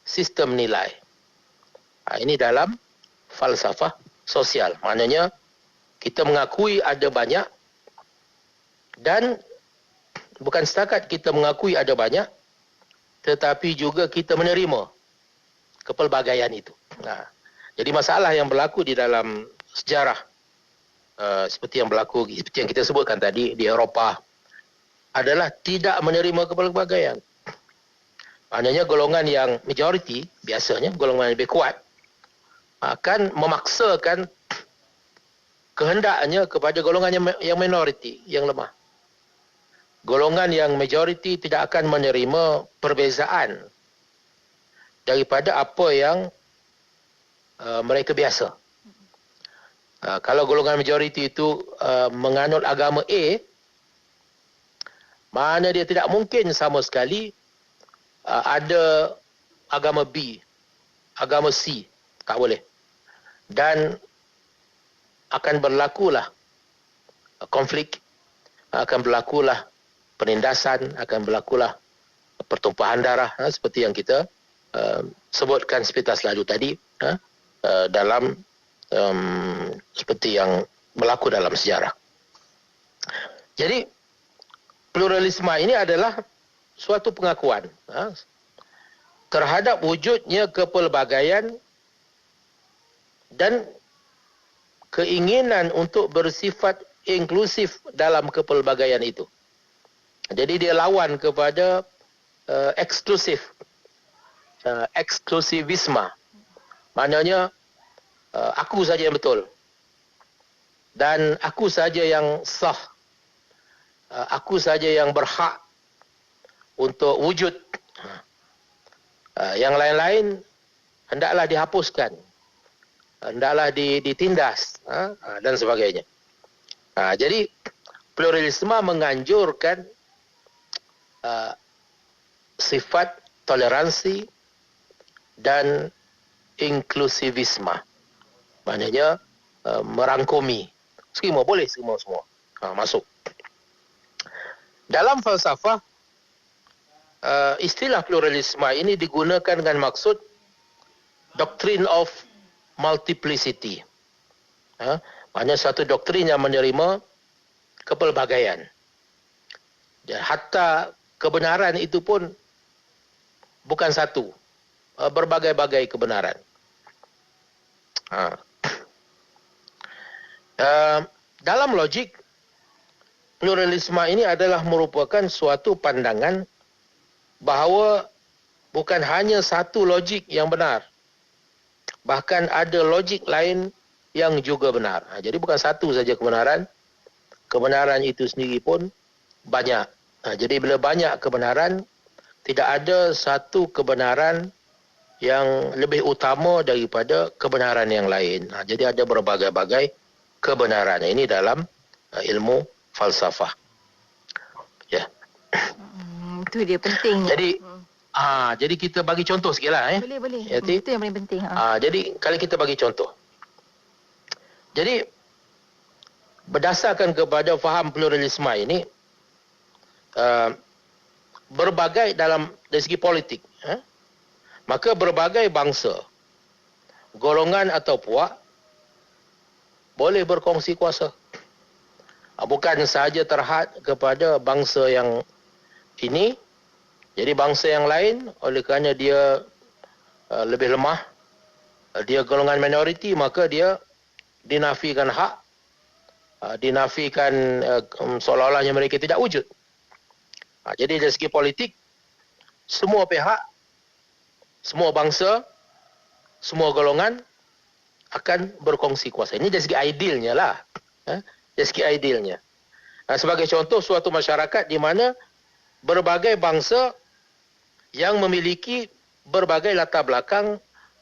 sistem nilai. Ini dalam falsafah sosial. Maknanya kita mengakui ada banyak, dan bukan setakat kita mengakui ada banyak, tetapi juga kita menerima kepelbagaian itu. Jadi masalah yang berlaku di dalam sejarah, seperti yang kita sebutkan tadi di Eropah, adalah tidak menerima kepelbagaian. Maknanya golongan yang majoriti, biasanya golongan yang lebih kuat, akan memaksakan kehendaknya kepada golongan yang minoriti, yang lemah. Golongan yang majoriti tidak akan menerima perbezaan daripada apa yang mereka biasa. Kalau golongan majoriti itu menganut agama A, mana dia tidak mungkin sama sekali ada agama B, agama C. Tak boleh. Dan akan berlakulah konflik, akan berlakulah penindasan, akan berlakulah pertumpahan darah, seperti yang kita sebutkan sepintas lalu tadi, dalam seperti yang berlaku dalam sejarah. Jadi pluralisme ini adalah suatu pengakuan terhadap wujudnya kepelbagaian dan keinginan untuk bersifat inklusif dalam kepelbagaian itu. Jadi dia lawan kepada eksklusivisme. Maknanya aku saja yang betul. Dan aku saja yang sah. Aku saja yang berhak untuk wujud. Yang lain-lain hendaklah dihapuskan. Hendaklah ditindas, dan sebagainya. Jadi pluralisme menganjurkan sifat toleransi dan inklusivisme. Maknanya merangkumi. Semua boleh, semua masuk. Dalam falsafah, istilah pluralisme ini digunakan dengan maksud doctrine of multiplicity. Maknanya satu doktrin yang menerima kepelbagaian. Dan hatta kebenaran itu pun bukan satu. Berbagai-bagai kebenaran. Dalam logik, pluralisme ini adalah merupakan suatu pandangan bahawa bukan hanya satu logik yang benar. Bahkan ada logik lain yang juga benar. Jadi bukan satu saja kebenaran. Kebenaran itu sendiri pun banyak. Jadi bila banyak kebenaran, tidak ada satu kebenaran yang lebih utama daripada kebenaran yang lain. Jadi ada berbagai-bagai kebenaran. Ini dalam ilmu falsafah. Ya. Itu dia penting. Jadi kita bagi contoh sikitlah. Boleh. Itu yang paling penting. Jadi kalau kita bagi contoh. Jadi berdasarkan kepada faham pluralisme ini, berbagai dari segi politik, maka berbagai bangsa, golongan atau puak boleh berkongsi kuasa. Bukan sahaja terhad kepada bangsa yang ini, jadi bangsa yang lain oleh kerana dia lebih lemah, dia golongan minoriti, maka dia dinafikan hak, dinafikan seolah-olahnya mereka tidak wujud. Jadi dari segi politik, semua pihak, semua bangsa, semua golongan akan berkongsi kuasa. Ini dari segi idealnya lah. Dari segi idealnya. Sebagai contoh, suatu masyarakat di mana berbagai bangsa yang memiliki berbagai latar belakang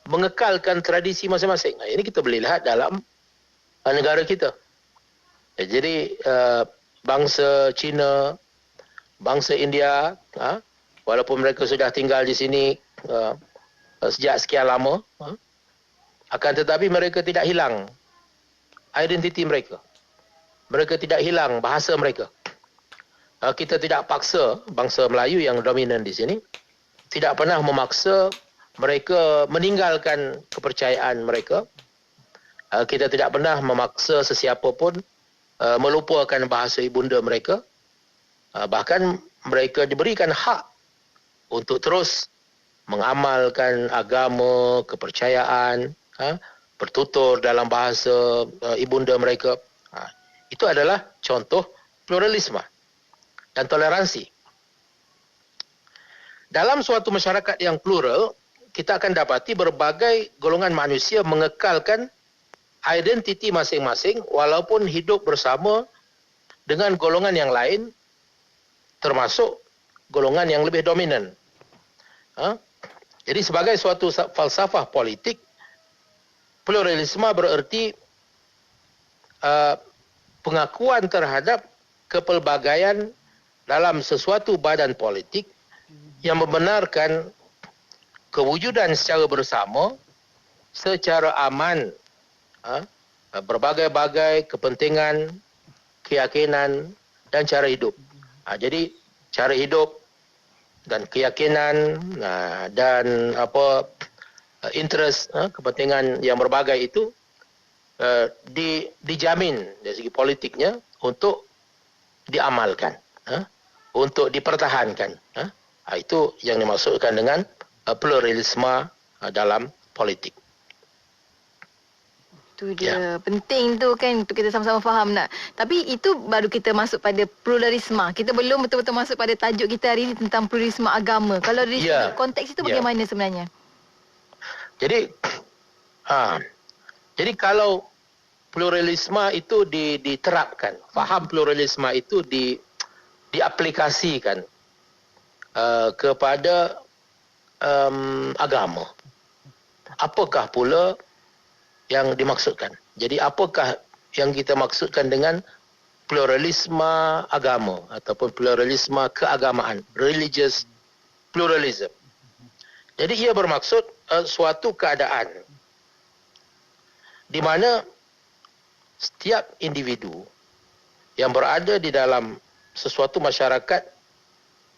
mengekalkan tradisi masing-masing. Ini kita boleh lihat dalam negara kita. Jadi bangsa Cina, bangsa India, walaupun mereka sudah tinggal di sini sejak sekian lama, akan tetapi mereka tidak hilang identiti mereka. Mereka tidak hilang bahasa mereka. Kita tidak paksa bangsa Melayu yang dominan di sini, tidak pernah memaksa mereka meninggalkan kepercayaan mereka. Kita tidak pernah memaksa sesiapa pun melupakan bahasa ibunda mereka. Bahkan mereka diberikan hak untuk terus mengamalkan agama, kepercayaan, bertutur dalam bahasa ibunda mereka. Itu adalah contoh pluralisme dan toleransi. Dalam suatu masyarakat yang plural, kita akan dapati berbagai golongan manusia mengekalkan identiti masing-masing walaupun hidup bersama dengan golongan yang lain, termasuk golongan yang lebih dominan. Jadi sebagai suatu falsafah politik, pluralisme bererti pengakuan terhadap kepelbagaian dalam sesuatu badan politik yang membenarkan kewujudan secara bersama, secara aman, berbagai-bagai kepentingan, keyakinan dan cara hidup. Jadi cara hidup dan keyakinan dan interest, kepentingan yang berbagai itu dijamin dari segi politiknya untuk diamalkan, untuk dipertahankan. Itu yang dimaksudkan dengan pluralisme dalam politik. Itu dia. Penting tu kan untuk kita sama-sama faham nak. Tapi itu baru kita masuk pada pluralisme. Kita belum betul-betul masuk pada tajuk kita hari ini tentang pluralisme agama. Kalau dari konteks itu bagaimana sebenarnya? Jadi jadi kalau pluralisme itu diterapkan, faham pluralisme itu diaplikasikan kepada agama, apakah pula yang dimaksudkan? Jadi apakah yang kita maksudkan dengan pluralisme agama ataupun pluralisme keagamaan, religious pluralism? Jadi ia bermaksud suatu keadaan di mana setiap individu yang berada di dalam sesuatu masyarakat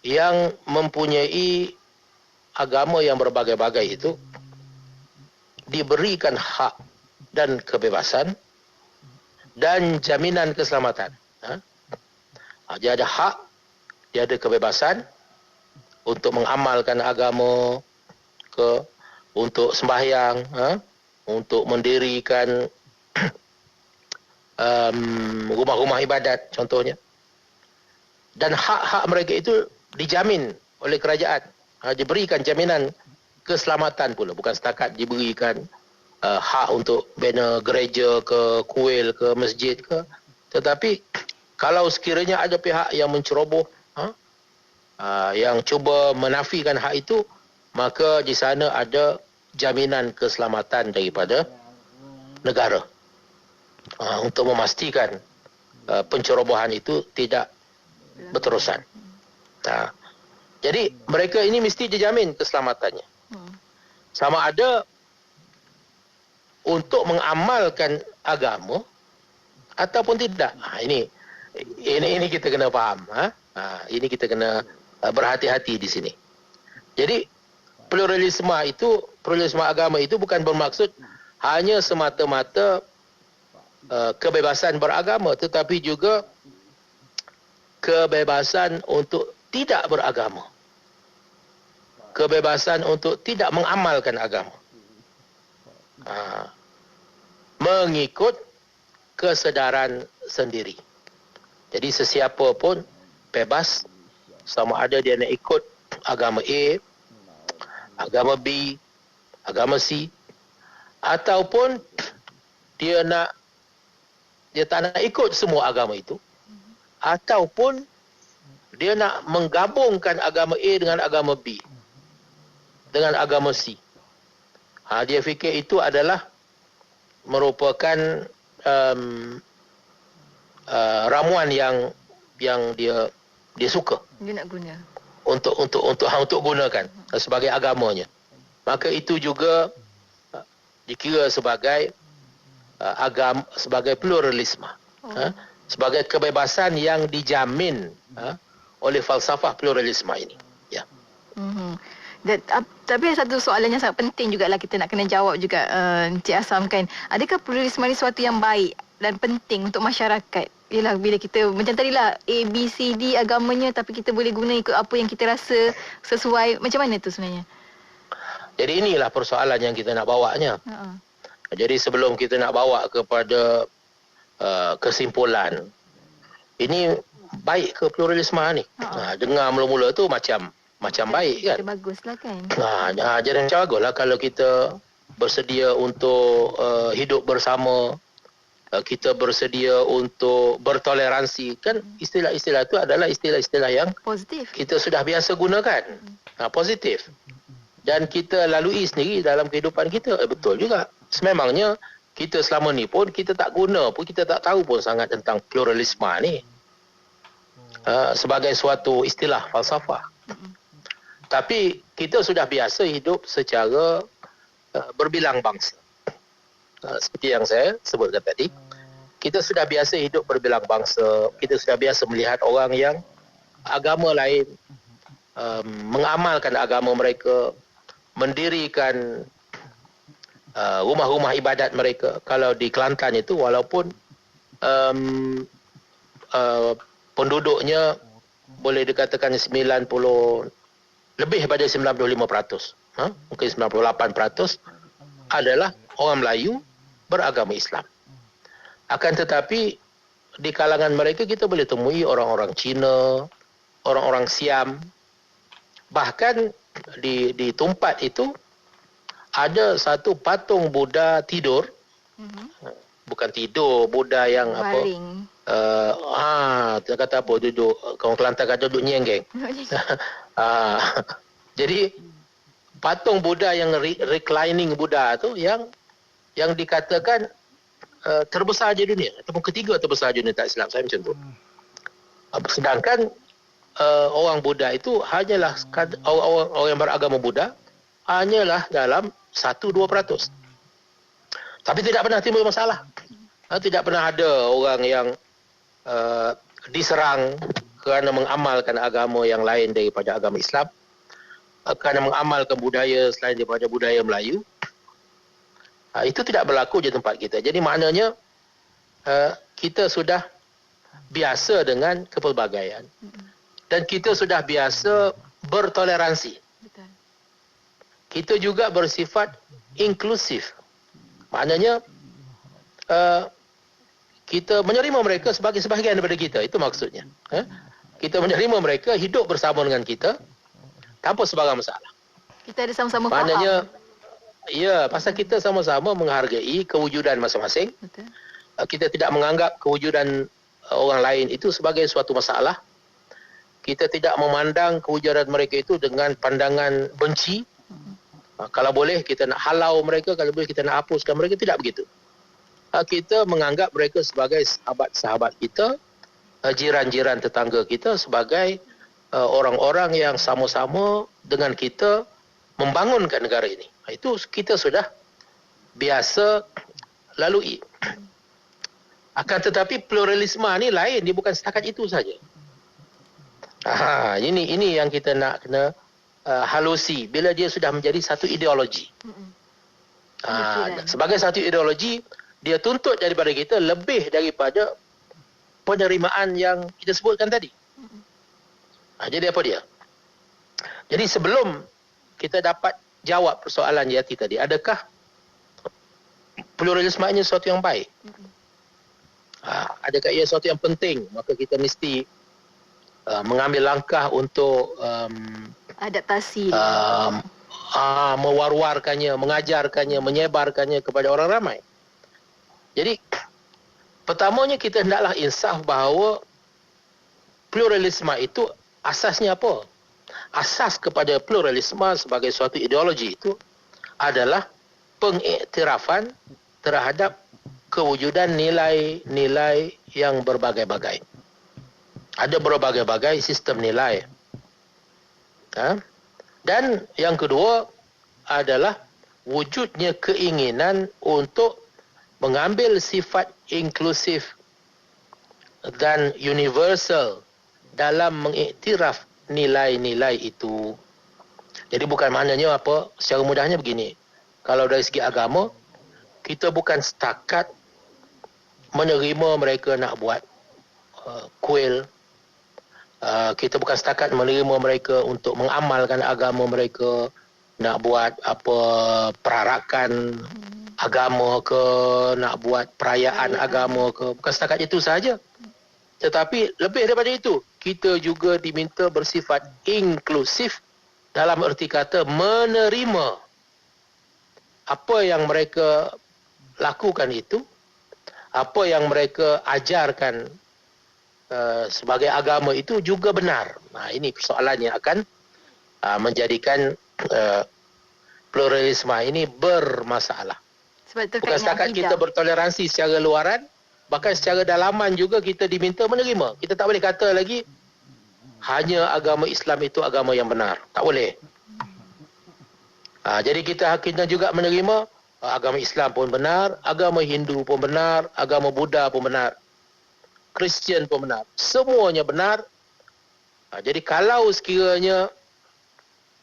yang mempunyai agama yang berbagai-bagai itu diberikan hak dan kebebasan dan jaminan keselamatan. Dia ada hak, dia ada kebebasan untuk mengamalkan agama, untuk sembahyang, untuk mendirikan rumah-rumah ibadat contohnya. Dan hak-hak mereka itu dijamin oleh kerajaan, diberikan jaminan keselamatan pula, bukan setakat diberikan hak untuk bina gereja ke, kuil ke, masjid ke, tetapi kalau sekiranya ada pihak yang menceroboh, yang cuba menafikan hak itu, maka di sana ada jaminan keselamatan daripada negara untuk memastikan pencerobohan itu tidak berterusan. Jadi mereka ini mesti dijamin keselamatannya. Sama ada untuk mengamalkan agama ataupun tidak. Ini kita kena faham. Ini kita kena berhati-hati di sini. Jadi pluralisme agama itu bukan bermaksud hanya semata-mata kebebasan beragama, tetapi juga kebebasan untuk tidak beragama. Kebebasan untuk tidak mengamalkan agama. Mengikut kesedaran sendiri. Jadi sesiapa pun bebas, sama ada dia nak ikut agama A, agama B, agama C, ataupun dia tak nak ikut semua agama itu, ataupun dia nak menggabungkan agama A dengan agama B, dengan agama C. Dia fikir itu adalah merupakan ramuan yang dia suka. Dia nak guna. Untuk gunakan sebagai agamanya. Maka itu juga dikira sebagai sebagai pluralisme. Sebagai kebebasan yang dijamin oleh falsafah pluralisme ini. Ya. Tapi ada satu soalan yang sangat penting jugalah kita nak kena jawab juga, Encik Asam kan. Adakah pluralisme ni sesuatu yang baik dan penting untuk masyarakat? Yelah, bila kita macam tadilah A, B, C, D agamanya, tapi kita boleh guna ikut apa yang kita rasa sesuai. Macam mana tu sebenarnya? Jadi inilah persoalan yang kita nak bawanya. Jadi sebelum kita nak bawa kepada kesimpulan, ini baik ke pluralisme ni? Dengar mula-mula tu macam baik kan? Baguslah kan? Jadi macam baguslah kalau kita bersedia untuk hidup bersama, kita bersedia untuk bertoleransi, kan istilah-istilah itu adalah istilah-istilah yang positif, kita sudah biasa gunakan. Positif. Dan kita lalui sendiri dalam kehidupan kita. Betul juga. Sememangnya kita selama ni pun kita tak guna pun, kita tak tahu pun sangat tentang pluralisme ni sebagai suatu istilah falsafah. Tapi kita sudah biasa hidup secara berbilang bangsa. Seperti yang saya sebutkan tadi, kita sudah biasa hidup berbilang bangsa, kita sudah biasa melihat orang yang agama lain mengamalkan agama mereka, mendirikan rumah-rumah ibadat mereka. Kalau di Kelantan itu, walaupun penduduknya boleh dikatakan 90, lebih pada 95%, mungkin 98% adalah orang Melayu beragama Islam. Akan tetapi di kalangan mereka kita boleh temui orang-orang Cina, orang-orang Siam. Bahkan di tempat itu ada satu patung Buddha tidur. Bukan tidur, Buddha yang baring. Kita kata apa, duduk, orang Kelantan kata duduk nyenggeng. Jadi patung Buddha yang reclining Buddha tu yang dikatakan terbesar di dunia, ataupun ketiga terbesar di dunia tak Islam, saya macam tu. Sedangkan orang Buddha itu hanyalah orang yang beragama Buddha hanyalah dalam 1-2%. Tapi tidak pernah timbul masalah. Tidak pernah ada orang yang diserang kerana mengamalkan agama yang lain daripada agama Islam, kerana mengamalkan budaya selain daripada budaya Melayu. Itu tidak berlaku di tempat kita. Jadi maknanya kita sudah biasa dengan kepelbagaian. Dan kita sudah biasa bertoleransi. Kita juga bersifat inklusif. Maknanya kita menerima mereka sebagai sebahagian daripada kita. Itu maksudnya. Kita menerima mereka hidup bersama dengan kita tanpa sebarang masalah. Kita ada sama-sama maknanya, faham. Ya, pasal kita sama-sama menghargai kewujudan masing-masing. Betul. Kita tidak menganggap kewujudan orang lain itu sebagai suatu masalah. Kita tidak memandang kewujudan mereka itu dengan pandangan benci. Kalau boleh kita nak halau mereka, kalau boleh kita nak hapuskan mereka, tidak begitu. Kita menganggap mereka sebagai sahabat-sahabat kita, jiran-jiran tetangga kita, sebagai orang-orang yang sama-sama dengan kita membangunkan negara ini. Itu kita sudah biasa lalui. Akan tetapi pluralisme ni lain, dia bukan setakat itu saja. Ini yang kita nak kena halusi bila dia sudah menjadi satu ideologi. Sebagai satu ideologi, dia tuntut daripada kita lebih daripada penerimaan yang kita sebutkan tadi. Jadi apa dia? Jadi sebelum kita dapat jawab persoalan Yati tadi, adakah pluralisme ini sesuatu yang baik? Adakah ia sesuatu yang penting? Maka kita mesti mengambil langkah untuk adaptasi, mewar-warkannya, mengajarkannya, menyebarkannya kepada orang ramai. Jadi pertamanya kita hendaklah insaf bahawa pluralisme itu asasnya apa? Asas kepada pluralisme sebagai suatu ideologi itu adalah pengiktirafan terhadap kewujudan nilai-nilai yang berbagai-bagai. Ada berbagai-bagai sistem nilai. Dan yang kedua adalah wujudnya keinginan untuk mengambil sifat inklusif dan universal dalam mengiktiraf nilai-nilai itu. Jadi bukan maknanya apa, secara mudahnya begini. Kalau dari segi agama, kita bukan setakat menerima mereka nak buat kuil. Kita bukan setakat menerima mereka untuk mengamalkan agama mereka, nak buat apa perarakan agama ke, nak buat perayaan agama ke. Bukan setakat itu sahaja. Tetapi lebih daripada itu, kita juga diminta bersifat inklusif dalam erti kata menerima apa yang mereka lakukan itu, apa yang mereka ajarkan sebagai agama itu juga benar. Nah, ini persoalannya akan menjadikan pluralisme ini bermasalah. Bukan setakat kita bertoleransi secara luaran, bahkan secara dalaman juga kita diminta menerima. Kita tak boleh kata lagi hanya agama Islam itu agama yang benar. Tak boleh. Jadi kita juga menerima agama Islam pun benar, agama Hindu pun benar, agama Buddha pun benar, Kristian pun benar. Semuanya benar. Jadi kalau sekiranya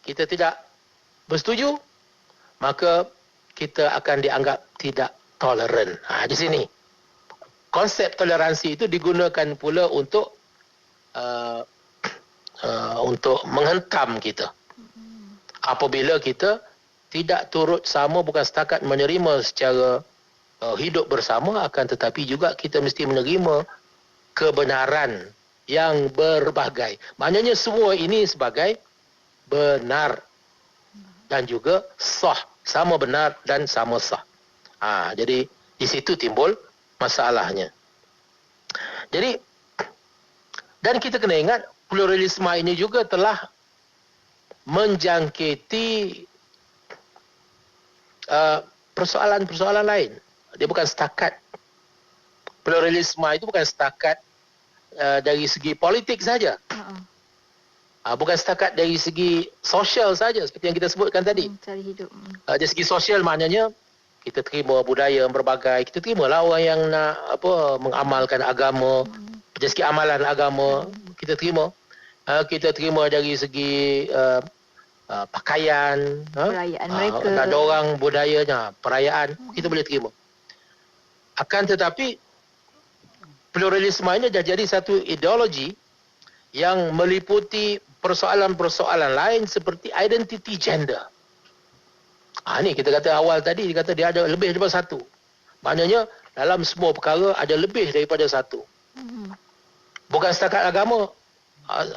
kita tidak bersetuju, maka kita akan dianggap tidak toleran. Di sini konsep toleransi itu digunakan pula untuk menghentam kita. Apabila kita tidak turut sama, bukan setakat menerima secara hidup bersama, akan tetapi juga kita mesti menerima kebenaran yang berbagai. Maknanya semua ini sebagai benar dan juga sah. Sama benar dan sama sah. Jadi di situ timbul masalahnya. Jadi, dan kita kena ingat, pluralisme ini juga telah menjangkiti persoalan-persoalan lain. Dia bukan setakat, pluralisme itu bukan setakat dari segi politik saja. Bukan setakat dari segi sosial saja, seperti yang kita sebutkan tadi. Cara hidup. Dari segi sosial maknanya, kita terima budaya yang berbagai, kita terimalah orang yang nak mengamalkan agama, dari segi amalan agama, kita terima. Kita terima dari segi pakaian, perayaan mereka. Ada orang budayanya, perayaan, kita boleh terima. Akan tetapi, pluralisme ini dah jadi satu ideologi yang meliputi persoalan-persoalan lain seperti identity gender. Ini kita kata awal tadi, dia kata dia ada lebih daripada satu. Maknanya dalam semua perkara ada lebih daripada satu. Bukan setakat agama,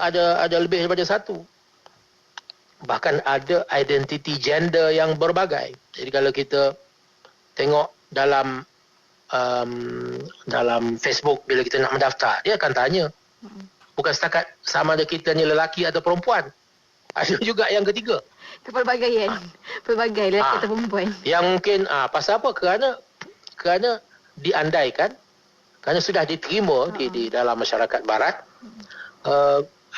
ada lebih daripada satu. Bahkan ada identity gender yang berbagai. Jadi kalau kita tengok dalam Facebook, bila kita nak mendaftar, dia akan tanya, bukan setakat sama ada kita ni lelaki atau perempuan. Ada juga yang ketiga. Kepelbagaian. Pelbagai lelaki atau perempuan. Yang mungkin, pasal apa? Kerana diandaikan, kerana sudah diterima di dalam masyarakat barat,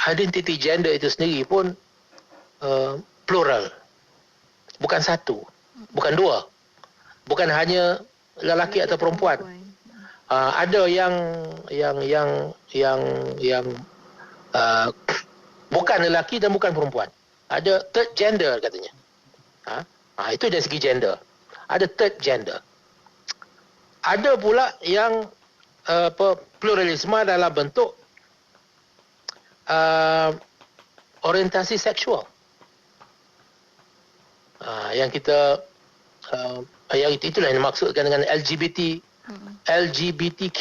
identity gender itu sendiri pun plural. Bukan satu. Bukan dua. Bukan hanya lelaki atau perempuan. Ada yang bukan lelaki dan bukan perempuan. Ada third gender katanya. Itu dari segi gender. Ada third gender. Ada pula yang pluralisme dalam bentuk orientasi seksual. Yang kita yang itulah yang dimaksudkan dengan LGBTQ.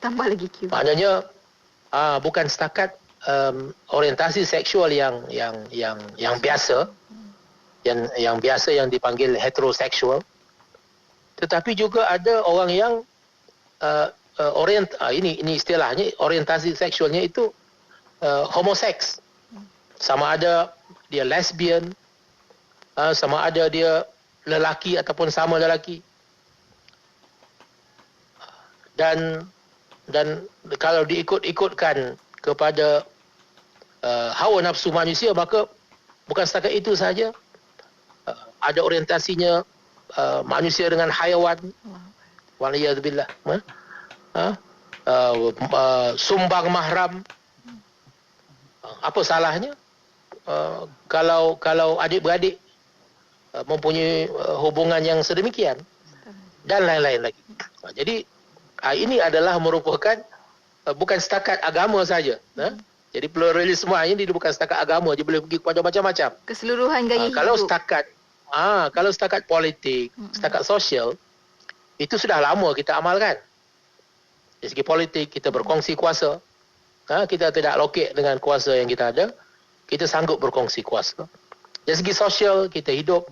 Tambah lagi Q. Maknanya bukan setakat orientasi seksual yang biasa, yang biasa yang dipanggil heteroseksual, tetapi juga ada orang yang ini istilahnya orientasi seksualnya itu homoseks. Sama ada dia lesbian, sama ada dia lelaki ataupun sama lelaki. Dan kalau diikut-ikutkan kepada hawa nafsu manusia, maka bukan setakat itu saja. Ada orientasinya manusia dengan haiwan. Waliyadzubillah. Sumbang mahram. Apa salahnya kalau adik-beradik mempunyai hubungan yang sedemikian dan lain-lain lagi. Jadi ini adalah merupakan bukan setakat agama saja. Jadi pluralisme ini bukan setakat agama, dia boleh pergi kepada macam-macam. Keseluruhan gaya hidup. Kalau setakat politik, setakat sosial, itu sudah lama kita amalkan. Dari segi politik, kita berkongsi kuasa. Kita tidak lokek dengan kuasa yang kita ada. Kita sanggup berkongsi kuasa. Dari segi sosial, kita hidup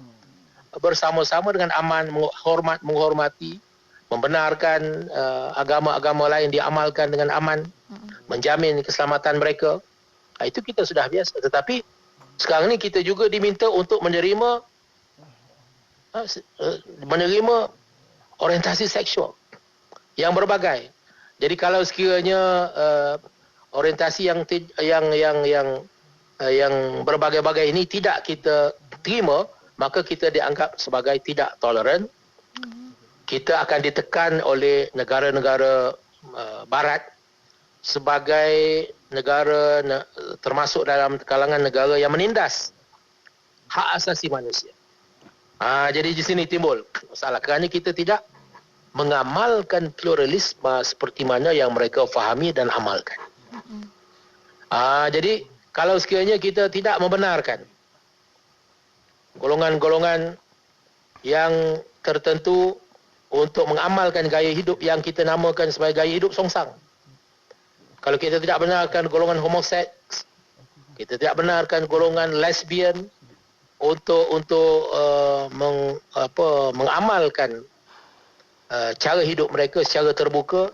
bersama-sama dengan aman, menghormati, membenarkan agama-agama lain diamalkan dengan aman, menjamin keselamatan mereka. Itu kita sudah biasa. Tetapi sekarang ni kita juga diminta untuk menerima orientasi seksual yang berbagai. Jadi kalau sekiranya orientasi yang berbagai-bagai ini tidak kita terima, maka kita dianggap sebagai tidak toleran. Kita akan ditekan oleh negara-negara barat sebagai negara termasuk dalam kalangan negara yang menindas hak asasi manusia. Jadi di sini timbul masalah kerana kita tidak mengamalkan pluralisme seperti mana yang mereka fahami dan amalkan. Jadi kalau sekiranya kita tidak membenarkan golongan-golongan yang tertentu untuk mengamalkan gaya hidup yang kita namakan sebagai gaya hidup songsang. Kalau kita tidak benarkan golongan homoseks, kita tidak benarkan golongan lesbian untuk mengamalkan cara hidup mereka secara terbuka,